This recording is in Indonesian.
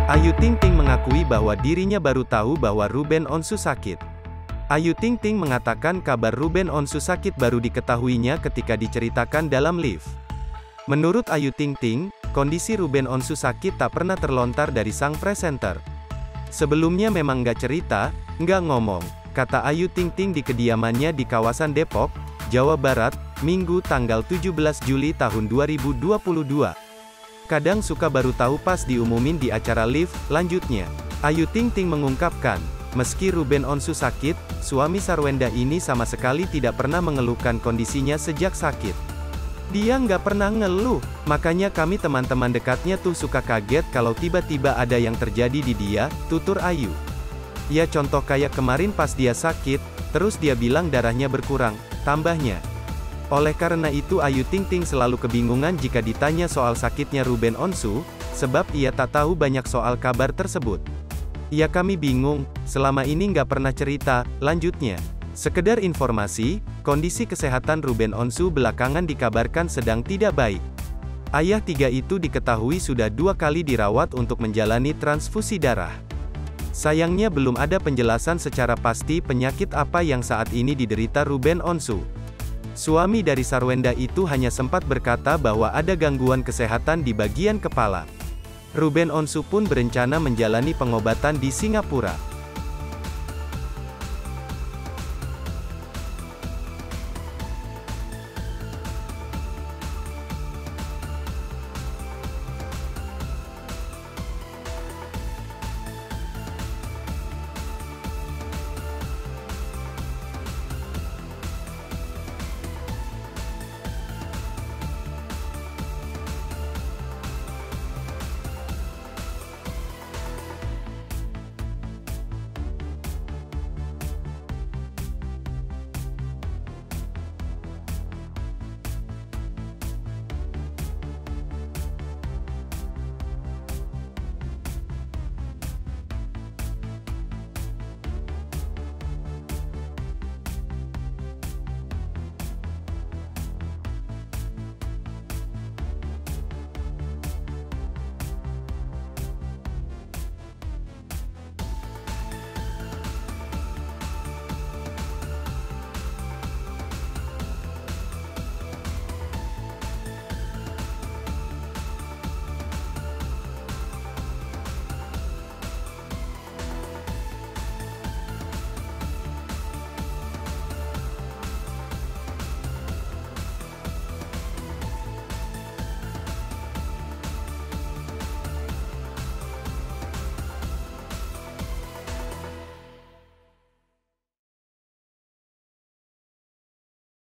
Ayu Ting Ting mengakui bahwa dirinya baru tahu bahwa Ruben Onsu sakit. Ayu Ting Ting mengatakan kabar Ruben Onsu sakit baru diketahuinya ketika diceritakan dalam live. Menurut Ayu Ting Ting, kondisi Ruben Onsu sakit tak pernah terlontar dari sang presenter. Sebelumnya memang nggak cerita, nggak ngomong, kata Ayu Ting Ting di kediamannya di kawasan Depok, Jawa Barat, Minggu tanggal 17 Juli tahun 2022. Kadang suka baru tahu pas diumumin di acara live, lanjutnya. Ayu Ting Ting mengungkapkan, meski Ruben Onsu sakit, suami Sarwenda ini sama sekali tidak pernah mengeluhkan kondisinya sejak sakit. Dia nggak pernah ngeluh, makanya kami teman-teman dekatnya tuh suka kaget kalau tiba-tiba ada yang terjadi di dia, tutur Ayu. Ya contoh kayak kemarin pas dia sakit, terus dia bilang darahnya berkurang, tambahnya. Oleh karena itu Ayu Ting Ting selalu kebingungan jika ditanya soal sakitnya Ruben Onsu, sebab ia tak tahu banyak soal kabar tersebut. Ya kami bingung, selama ini nggak pernah cerita, lanjutnya. Sekedar informasi, kondisi kesehatan Ruben Onsu belakangan dikabarkan sedang tidak baik. Ayah tiga itu diketahui sudah 2 kali dirawat untuk menjalani transfusi darah. Sayangnya belum ada penjelasan secara pasti penyakit apa yang saat ini diderita Ruben Onsu. Suami dari Sarwenda itu hanya sempat berkata bahwa ada gangguan kesehatan di bagian kepala. Ruben Onsu pun berencana menjalani pengobatan di Singapura.